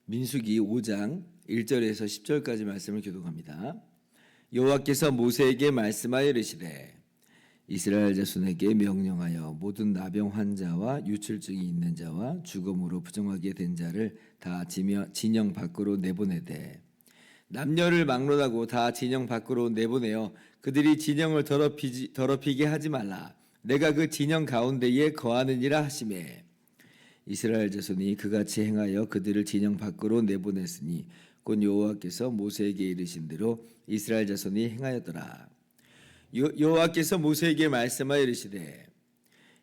민수기 5장 1절에서 10절까지 말씀을 교독합니다. 여호와께서 모세에게 말씀하여 이르시되 이스라엘 자손에게 명령하여 모든 나병 환자와 유출증이 있는 자와 죽음으로 부정하게 된 자를 다 진영 밖으로 내보내되 남녀를 막론하고 다 진영 밖으로 내보내어 그들이 진영을 더럽히게 하지 말라. 내가 그 진영 가운데에 거하느니라 하시매 이스라엘 자손이 그같이 행하여 그들을 진영 밖으로 내보냈으니 곧 여호와께서 모세에게 이르신 대로 이스라엘 자손이 행하였더라. 여호와께서 모세에게 말씀하여 이르시되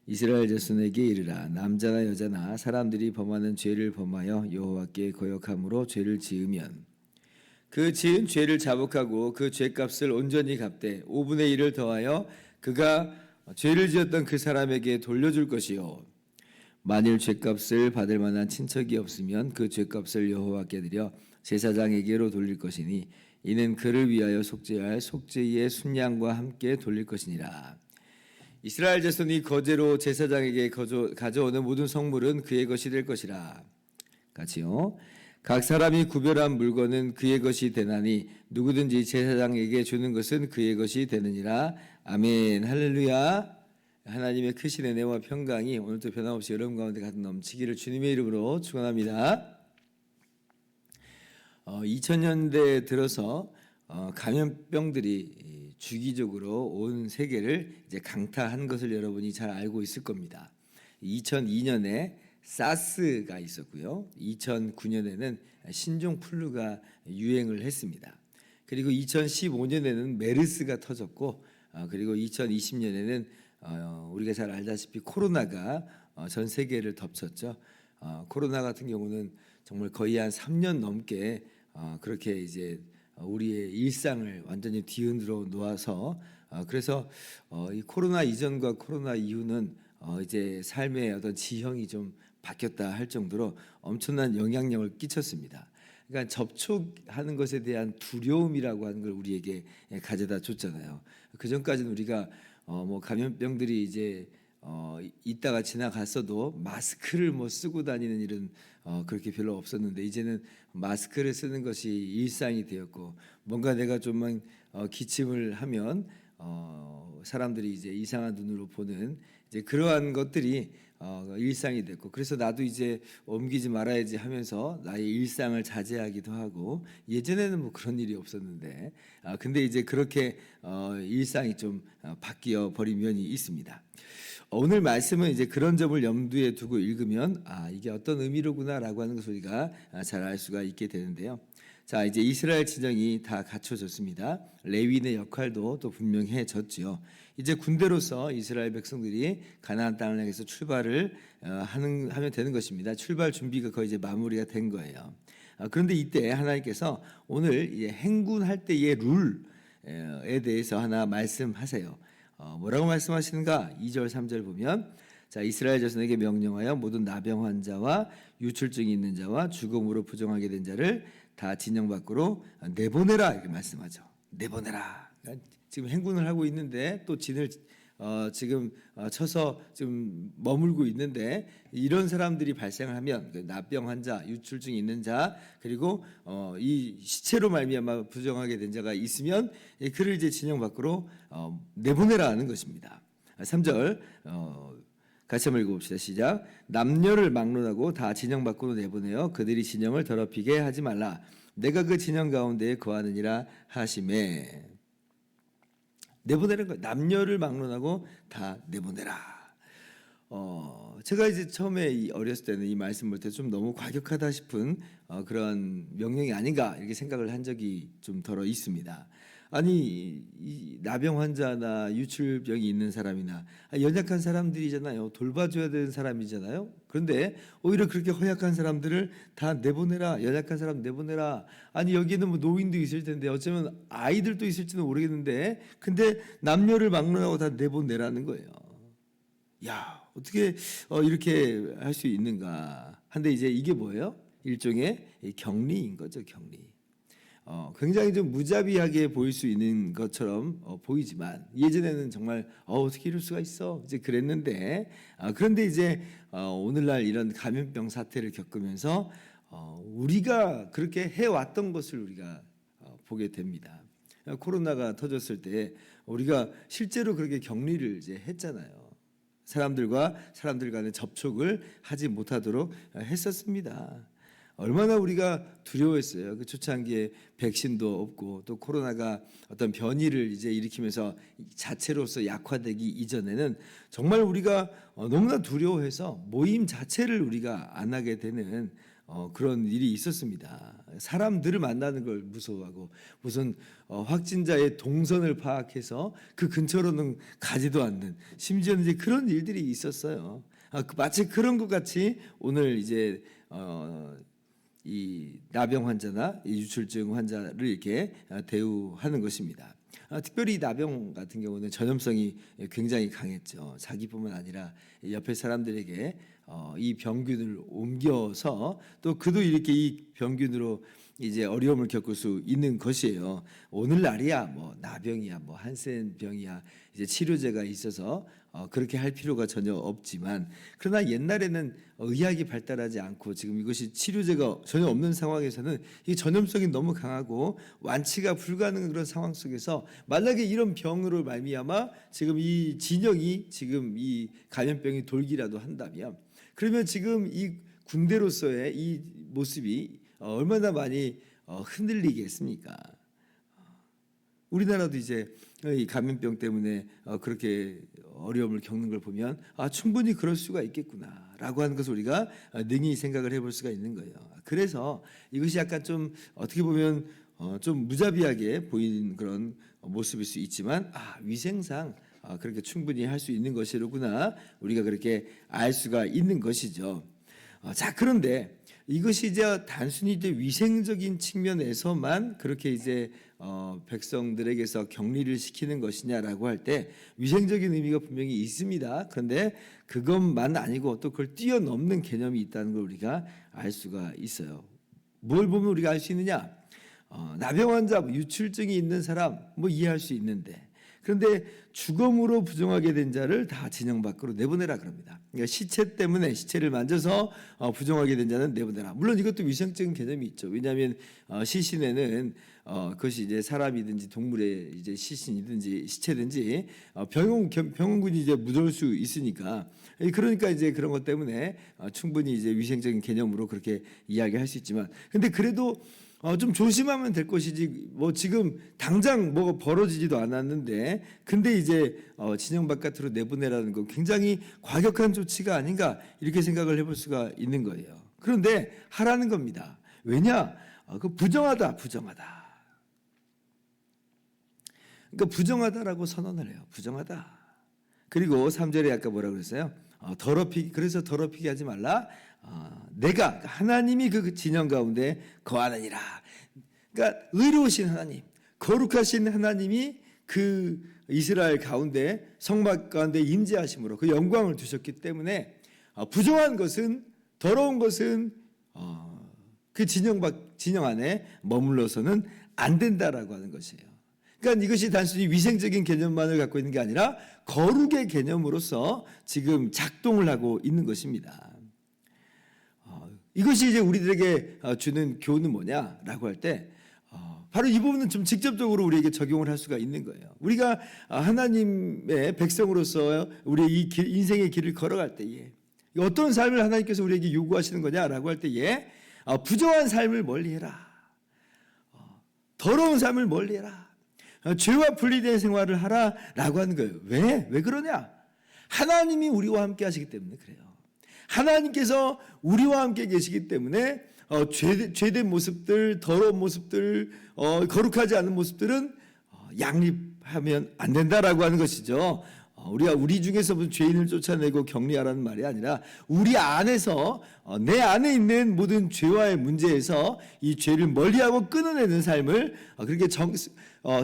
이스라엘 자손에게 이르라. 남자나 여자나 사람들이 범하는 죄를 범하여 여호와께 거역함으로 죄를 지으면 그 지은 죄를 자복하고 그 죄값을 온전히 갚되 5분의 1을 더하여 그가 죄를 지었던 그 사람에게 돌려줄 것이요 만일 죄값을 받을 만한 친척이 없으면 그 죄값을 여호와께 드려 제사장에게로 돌릴 것이니 이는 그를 위하여 속죄할 속죄의 순양과 함께 돌릴 것이니라. 이스라엘 자손이 거제로 제사장에게 가져오는 모든 성물은 그의 것이 될 것이라. 같이요. 각 사람이 구별한 물건은 그의 것이 되나니 누구든지 제사장에게 주는 것은 그의 것이 되느니라. 아멘. 할렐루야. 하나님의 크신 은혜와 평강이 오늘도 변함없이 여러분 가운데 가득 넘치기를 주님의 이름으로 축원합니다. 2000년대 들어서 감염병들이 주기적으로 온 세계를 이제 강타한 것을 여러분이 잘 알고 있을 겁니다. 2002년에 사스가 있었고요. 2009년에는 신종 플루가 유행을 했습니다. 그리고 2015년에는 메르스가 터졌고 그리고 2020년에는 우리가 잘 알다시피 코로나가 전 세계를 덮쳤죠. 코로나 같은 경우는 정말 거의 한 3년 넘게 그렇게 이제 우리의 일상을 완전히 뒤흔들어 놓아서 그래서 이 코로나 이전과 코로나 이후는 이제 삶의 어떤 지형이 좀 바뀌었다 할 정도로 엄청난 영향력을 끼쳤습니다. 그러니까 접촉하는 것에 대한 두려움이라고 하는 걸 우리에게 가져다 줬잖아요. 그 전까지는 우리가 뭐 감염병들이 이제 있다가 지나갔어도 마스크를 뭐 쓰고 다니는 일은 그렇게 별로 없었는데 이제는 마스크를 쓰는 것이 일상이 되었고 뭔가 내가 좀만 기침을 하면 사람들이 이제 이상한 눈으로 보는 이제 그러한 것들이 일상이 됐고 그래서 나도 이제 옮기지 말아야지 하면서 나의 일상을 자제하기도 하고 예전에는 뭐 그런 일이 없었는데 근데 이제 그렇게 일상이 좀 바뀌어 버린 면이 있습니다. 오늘 말씀은 이제 그런 점을 염두에 두고 읽으면 이게 어떤 의미로구나라고 하는 것을 우리가 잘 알 수가 있게 되는데요. 자, 이제 이스라엘 진영이 다 갖춰졌습니다. 레위인의 역할도 또 분명해졌지요. 이제 군대로서 이스라엘 백성들이 가나안 땅을 향해서 출발을 하면 되는 것입니다. 출발 준비가 거의 이제 마무리가 된 거예요. 그런데 이때 하나님께서 오늘 이제 행군할 때의 룰에 대해서 하나 말씀하세요. 뭐라고 말씀하시는가? 2절 3절 보면 자, 이스라엘 자손에게 명령하여 모든 나병 환자와 유출증이 있는 자와 죽음으로 부정하게 된 자를 다 진영 밖으로 내보내라 이렇게 말씀하죠. 내보내라. 그러니까 지금 행군을 하고 있는데 또 진을 지금 쳐서 지금 머물고 있는데 이런 사람들이 발생을 하면 나병 환자, 유출증이 있는 자 그리고 이 시체로 말미암아 부정하게 된 자가 있으면 그를 이제 진영 밖으로 내보내라는 것입니다. 3절 같이 한번 읽어봅시다. 시작. 남녀를 막론하고 다 진영 밖으로 내보내어 그들이 진영을 더럽히게 하지 말라. 내가 그 진영 가운데에 거하느니라 하시매. 내보내는 거예요. 남녀를 막론하고 다 내보내라. 제가 이제 처음에 어렸을 때는 이 말씀 볼 때 좀 너무 과격하다 싶은 그런 명령이 아닌가 이렇게 생각을 한 적이 좀 덜어 있습니다. 아니 이 나병 환자나 유출병이 있는 사람이나 연약한 사람들이잖아요. 돌봐줘야 되는 사람이잖아요. 그런데 오히려 그렇게 허약한 사람들을 다 내보내라. 연약한 사람 내보내라. 아니 여기는 뭐 노인도 있을 텐데 어쩌면 아이들도 있을지는 모르겠는데 근데 남녀를 막론하고 다 내보내라는 거예요. 야, 어떻게 이렇게 할 수 있는가? 한데 이제 이게 뭐예요? 일종의 격리인 거죠, 격리. 굉장히 좀 무자비하게 보일 수 있는 것처럼 보이지만 예전에는 정말 어떻게 이럴 수가 있어 이제 그랬는데 그런데 이제 오늘날 이런 감염병 사태를 겪으면서 우리가 그렇게 해왔던 것을 우리가 보게 됩니다. 코로나가 터졌을 때 우리가 실제로 그렇게 격리를 이제 했잖아요. 사람들과 사람들 간의 접촉을 하지 못하도록 했었습니다. 얼마나 우리가 두려워했어요. 그 초창기에 백신도 없고 또 코로나가 어떤 변이를 이제 일으키면서 자체로서 약화되기 이전에는 정말 우리가 너무나 두려워해서 모임 자체를 우리가 안 하게 되는 그런 일이 있었습니다. 사람들을 만나는 걸 무서워하고 무슨 확진자의 동선을 파악해서 그 근처로는 가지도 않는 심지어는 이제 그런 일들이 있었어요. 마치 그런 것 같이 오늘 이제 이 나병 환자나 이 유출증 환자를 이렇게 대우하는 것입니다. 특별히 나병 같은 경우는 전염성이 굉장히 강했죠. 자기뿐만 아니라 옆에 사람들에게 이 병균을 옮겨서 또 그도 이렇게 이 병균으로 이제 어려움을 겪을 수 있는 것이에요. 오늘날이야 뭐 나병이야 뭐 한센병이야 이제 치료제가 있어서 그렇게 할 필요가 전혀 없지만 그러나 옛날에는 의학이 발달하지 않고 지금 이것이 치료제가 전혀 없는 상황에서는 이 전염성이 너무 강하고 완치가 불가능한 그런 상황 속에서 만약에 이런 병으로 말미암아 지금 이 진영이 지금 이 감염병이 돌기라도 한다면 그러면 지금 이 군대로서의 이 모습이 얼마나 많이 흔들리겠습니까? 우리나라도 이제 이 감염병 때문에 그렇게 어려움을 겪는 걸 보면 충분히 그럴 수가 있겠구나라고 하는 것을 우리가 능히 생각을 해볼 수가 있는 거예요. 그래서 이것이 약간 좀 어떻게 보면 좀 무자비하게 보이는 그런 모습일 수 있지만 위생상 그렇게 충분히 할 수 있는 것이로구나 우리가 그렇게 알 수가 있는 것이죠. 자, 그런데 이것이 이제 단순히 이제 위생적인 측면에서만 그렇게 이제 백성들에게서 격리를 시키는 것이냐라고 할 때 위생적인 의미가 분명히 있습니다. 그런데 그것만 아니고 또 그걸 뛰어넘는 개념이 있다는 걸 우리가 알 수가 있어요. 뭘 보면 우리가 알 수 있느냐? 나병 환자, 유출증이 있는 사람 뭐 이해할 수 있는데 그런데 죽음으로 부정하게 된 자를 다 진영 밖으로 내보내라 그럽니다. 그러니까 시체 때문에 시체를 만져서 부정하게 된 자는 내보내라. 물론 이것도 위생적인 개념이 있죠. 왜냐하면 시신에는 그것이 이제 사람이든지 동물의 이제 시신이든지 시체든지 병원군이 이제 묻을 수 있으니까 그러니까 이제 그런 것 때문에 충분히 이제 위생적인 개념으로 그렇게 이야기할 수 있지만 근데 그래도 좀 조심하면 될 것이지 뭐 지금 당장 뭐가 벌어지지도 않았는데 근데 이제 진영 바깥으로 내보내라는 건 굉장히 과격한 조치가 아닌가 이렇게 생각을 해볼 수가 있는 거예요. 그런데 하라는 겁니다. 왜냐? 그 부정하다. 그러니까 부정하다라고 선언을 해요. 부정하다. 그리고 3절에 아까 뭐라고 그랬어요? 그래서 더럽히게 하지 말라. 내가 하나님이 그 진영 가운데 거하느니라. 그러니까 의로우신 하나님, 거룩하신 하나님이 그 이스라엘 가운데 성막 가운데 임재하심으로 그 영광을 두셨기 때문에 부정한 것은 더러운 것은 그 진영 안에 머물러서는 안 된다라고 하는 것이에요. 그러니까 이것이 단순히 위생적인 개념만을 갖고 있는 게 아니라 거룩의 개념으로서 지금 작동을 하고 있는 것입니다. 이것이 이제 우리들에게 주는 교훈은 뭐냐라고 할 때 바로 이 부분은 좀 직접적으로 우리에게 적용을 할 수가 있는 거예요. 우리가 하나님의 백성으로서 우리의 이 인생의 길을 걸어갈 때에 어떤 삶을 하나님께서 우리에게 요구하시는 거냐라고 할 때에 부정한 삶을 멀리해라. 더러운 삶을 멀리해라. 죄와 분리된 생활을 하라라고 하는 거예요. 왜 그러냐? 하나님이 우리와 함께 하시기 때문에 그래요. 하나님께서 우리와 함께 계시기 때문에 죄된 모습들, 더러운 모습들, 거룩하지 않은 모습들은 양립하면 안 된다라고 하는 것이죠. 우리가 우리 중에서 무슨 죄인을 쫓아내고 격리하라는 말이 아니라 우리 안에서 내 안에 있는 모든 죄와의 문제에서 이 죄를 멀리하고 끊어내는 삶을 그렇게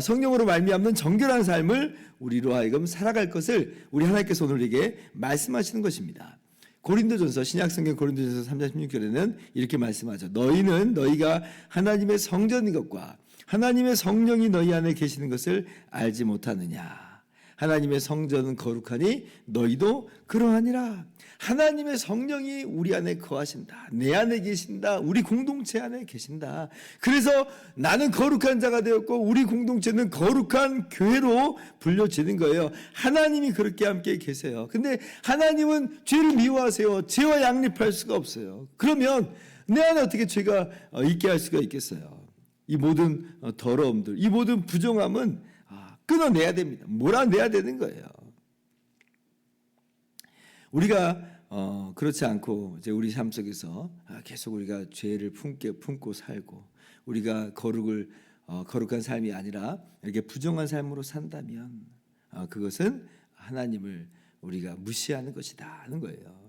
성령으로 말미암는 정결한 삶을 우리로 하여금 살아갈 것을 우리 하나님께서 오늘 우리에게 말씀하시는 것입니다. 고린도전서 신약성경 고린도전서 3장 16절에는 이렇게 말씀하죠. 너희는 너희가 하나님의 성전인 것과 하나님의 성령이 너희 안에 계시는 것을 알지 못하느냐. 하나님의 성전은 거룩하니 너희도 그러하니라. 하나님의 성령이 우리 안에 거하신다. 내 안에 계신다. 우리 공동체 안에 계신다. 그래서 나는 거룩한 자가 되었고 우리 공동체는 거룩한 교회로 불려지는 거예요. 하나님이 그렇게 함께 계세요. 근데 하나님은 죄를 미워하세요. 죄와 양립할 수가 없어요. 그러면 내 안에 어떻게 죄가 있게 할 수가 있겠어요? 이 모든 더러움들, 이 모든 부정함은 끊어내야 됩니다. 몰아내야 되는 거예요. 우리가 그렇지 않고 이제 우리 삶 속에서 계속 우리가 죄를 품고 살고 우리가 거룩한 삶이 아니라 이렇게 부정한 삶으로 산다면 그것은 하나님을 우리가 무시하는 것이다 하는 거예요.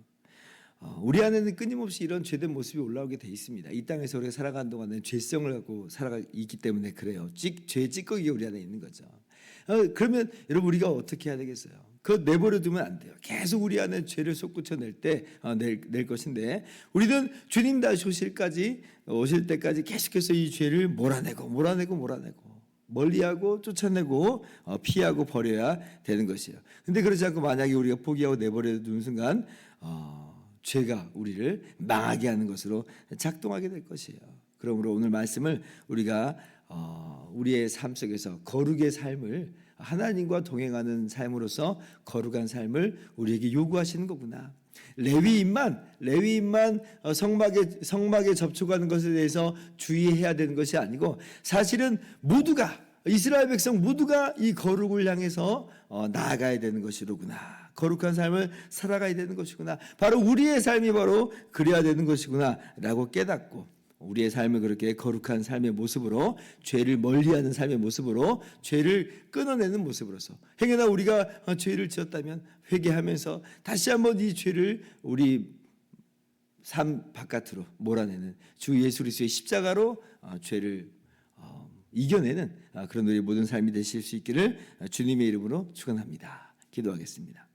우리 안에는 끊임없이 이런 죄된 모습이 올라오게 돼 있습니다. 이 땅에서 우리가 살아가는 동안은 죄성을 갖고 살아있기 때문에 그래요. 죄의 찌꺼기가 우리 안에 있는 거죠. 그러면 여러분 우리가 어떻게 해야 되겠어요? 그거 내버려 두면 안 돼요. 계속 우리 안에 죄를 솟구쳐 낼 것인데 우리는 주님 다시 오실 때까지 계속해서 이 죄를 몰아내고 멀리하고 쫓아내고 피하고 버려야 되는 것이에요. 근데 그렇지 않고 만약에 우리가 포기하고 내버려 두는 순간 죄가 우리를 망하게 하는 것으로 작동하게 될 것이에요. 그러므로 오늘 말씀을 우리가 우리의 삶 속에서 거룩의 삶을 하나님과 동행하는 삶으로서 거룩한 삶을 우리에게 요구하시는 거구나. 레위인만 성막에 접촉하는 것에 대해서 주의해야 되는 것이 아니고 사실은 모두가 이스라엘 백성 모두가 이 거룩을 향해서 나아가야 되는 것이로구나. 거룩한 삶을 살아가야 되는 것이구나. 바로 우리의 삶이 바로 그래야 되는 것이구나 라고 깨닫고 우리의 삶을 그렇게 거룩한 삶의 모습으로 죄를 멀리하는 삶의 모습으로 죄를 끊어내는 모습으로서 행여나 우리가 죄를 지었다면 회개하면서 다시 한번 이 죄를 우리 삶 바깥으로 몰아내는 주 예수 그리스도의 십자가로 죄를 이겨내는 그런 우리 모든 삶이 되실 수 있기를 주님의 이름으로 축원합니다. 기도하겠습니다.